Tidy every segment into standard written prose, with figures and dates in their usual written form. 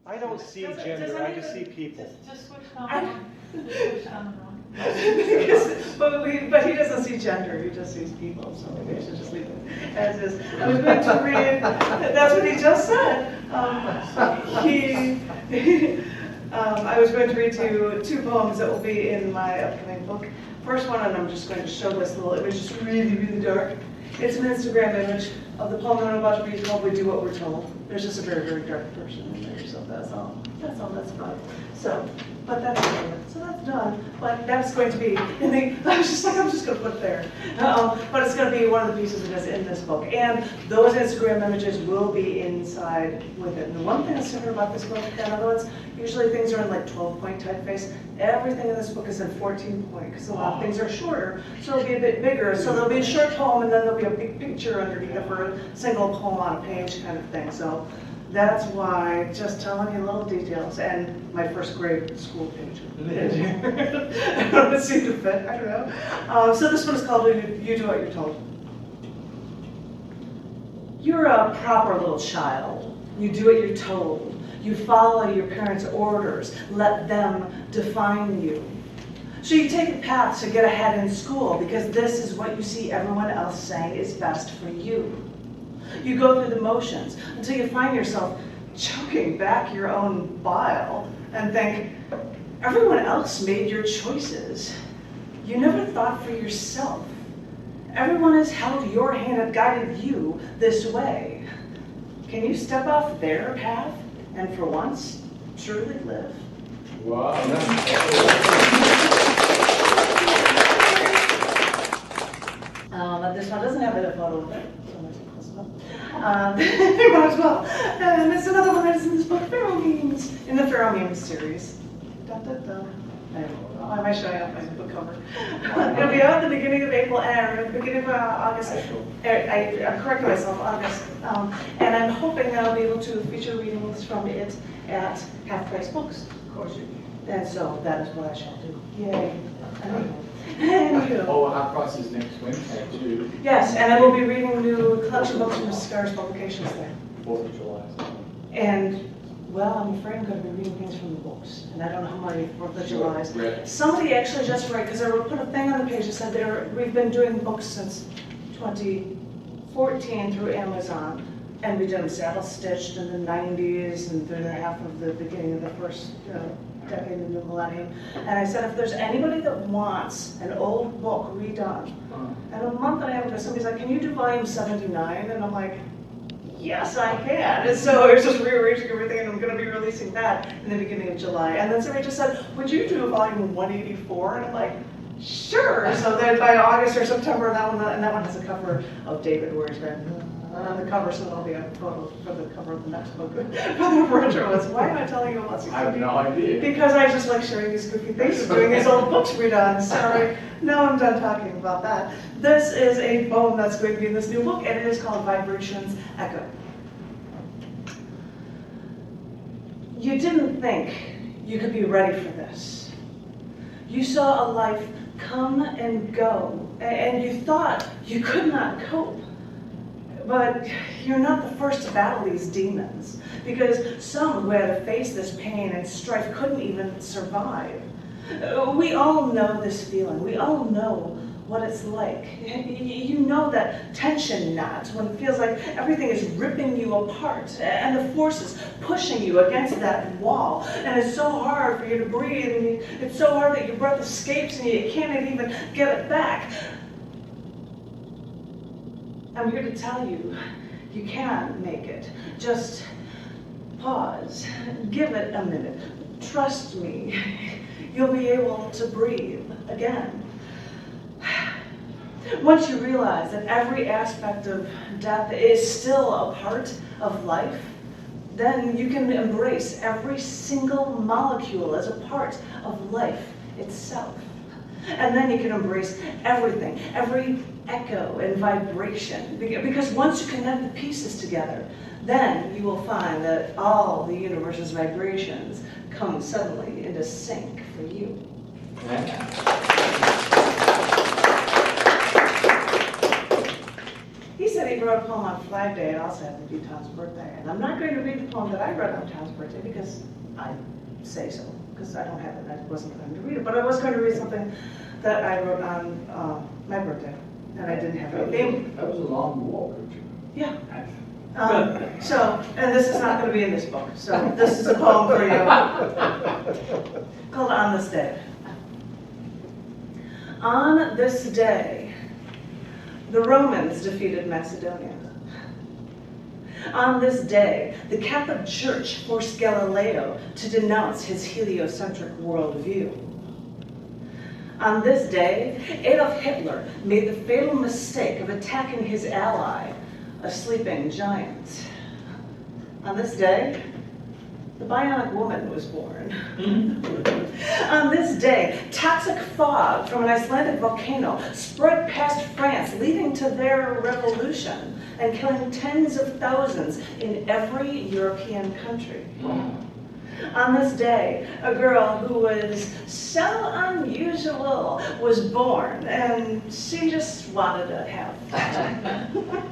I don't see gender, I just see people. Just switch on. Switch on. But he doesn't see gender, he just sees people, so maybe I should just leave it as is. I was going to read, that's what he just said. I was going to read to you two poems that will be in my upcoming book. First one, and I'm just going to show this little image, it's really, really dark. It's an Instagram image of the poem that I'm about to read called We Do What We're Told. There's just a very, very dark person in there, so that's all that's about. So, but that's done. But that's going to be in the, I was just like, I'm just going to put it there. But it's going to be one of the pieces that is in this book. And those Instagram images will be inside with it. And the one thing that's different about this book than other ones, usually things are in like 12-point typeface. Everything in this book is in 14-point, because a lot of things are shorter, so it'll be a bit bigger. So there'll be a short poem, and then there'll be a big picture underneath it for a single poem on a page kind of thing. So that's why, just telling you little details, and my first grade school page. I don't seem to fit, I don't know. So this one is called You Do What You're Told. You're a proper little child. You do what you're told. You follow your parents' orders. Let them define you. So you take a path to get ahead in school because this is what you see everyone else saying is best for you. You go through the motions until you find yourself choking back your own bile and think, everyone else made your choices. You never thought for yourself. Everyone has held your hand and guided you this way. Can you step off their path and for once truly live? Wow. This one doesn't have a photo of it, so I'm going to close it up. Might as well. And there's another one that's in this book, Pharaoh Memes, in the Pharaoh Memes series. Dun, dun, dun. Why am I showing up my book cover? It'll be out at the beginning of April and at the beginning of August. I'm correcting myself, August. And I'm hoping that I'll be able to feature readings from it at Half Price Books. Of course you And so that is what I shall do. Yay. Anywho. Oh, Half Price is next Wednesday too. Yes, and I will be reading new collection books from Scars Publications there. 4th of July. And, well, I'm afraid I'm going to be reading things from the books. And I don't know how many 4th of July's. Right. Somebody actually just right, because I put a thing on the page that said we've been doing books since 2014 through Amazon. And we did them saddle stitched in the 90s and through the half of the beginning of the first decade of the millennium. And I said, if there's anybody that wants an old book redone, and a month and a half ago, somebody's like, can you do volume 79? And I'm like, yes, I can. And so I was just rearranging everything, and I'm going to be releasing that in the beginning of July. And then somebody just said, would you do volume 184? And I'm like, sure. So then by August or September, that one has a cover of David where he's on the cover, so there'll be a photo for the cover of the next book. Why am I telling you about these? I have no idea. Because I just like sharing these goofy things and doing these old books redone. Sorry, now I'm done talking about that. This is a poem that's going to be in this new book, and it is called Vibrations Echo. You didn't think you could be ready for this. You saw a life come and go, and you thought you could not cope. But you're not the first to battle these demons, because some who had to face this pain and strife couldn't even survive. We all know this feeling. We all know what it's like. You know that tension knot when it feels like everything is ripping you apart and the force is pushing you against that wall. And it's so hard for you to breathe, and it's so hard that your breath escapes and you can't even get it back. I'm here to tell you, you can make it. Just pause, give it a minute. Trust me, you'll be able to breathe again. Once you realize that every aspect of death is still a part of life, then you can embrace every single molecule as a part of life itself. And then you can embrace everything, every echo and vibration. Because once you connect the pieces together, then you will find that all the universe's vibrations come suddenly into sync for you. He said he wrote a poem poem on Flag Day, it also happened to be Tom's birthday. And I'm not going to read the poem that I wrote on Tom's birthday because I say so, because I don't have it, I wasn't going to read it. But I was going to read something that I wrote on my birthday, and I didn't have it. That was a long walk, Richard. Yeah. And this is not going to be in this book, so this is a poem for you called On This Day. On this day, the Romans defeated Macedonia. On this day, the Catholic Church forced Galileo to denounce his heliocentric worldview. On this day, Adolf Hitler made the fatal mistake of attacking his ally, a sleeping giant. On this day, the Bionic Woman was born. On this day, toxic fog from an Icelandic volcano spread past France, leading to their revolution and killing tens of thousands in every European country. On this day, a girl who was so unusual was born, and she just wanted to have fun.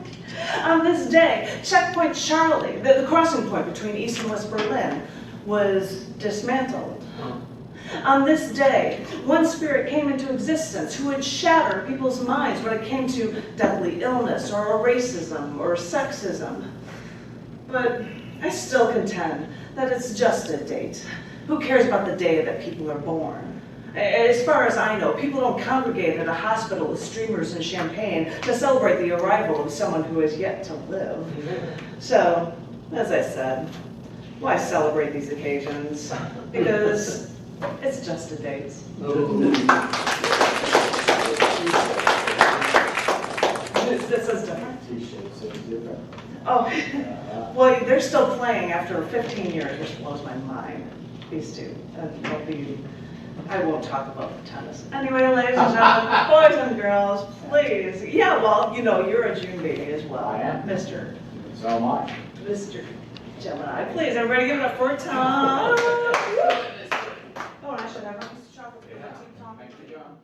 On this day, Checkpoint Charlie, the crossing point between East and West Berlin, was dismantled. On this day, one spirit came into existence who would shatter people's minds when it came to deadly illness or racism or sexism. But I still contend that it's just a date. Who cares about the day that people are born? As far as I know, people don't congregate at a hospital with streamers and champagne to celebrate the arrival of someone who has yet to live. So, as I said, why celebrate these occasions? Because it's just a date. This is different. T-shirt says different. Oh, well, they're still playing after 15 years, which blows my mind, these two. I won't talk about the tennis. Anyway, ladies and gentlemen, boys and girls, please. Yeah, well, you know, you're a June baby as well. I am. Mr. So am I. Mr. Gemini. Please, everybody give it up for Tom. Oh, and I should have a piece of chocolate for you, Tom. Thank you, John.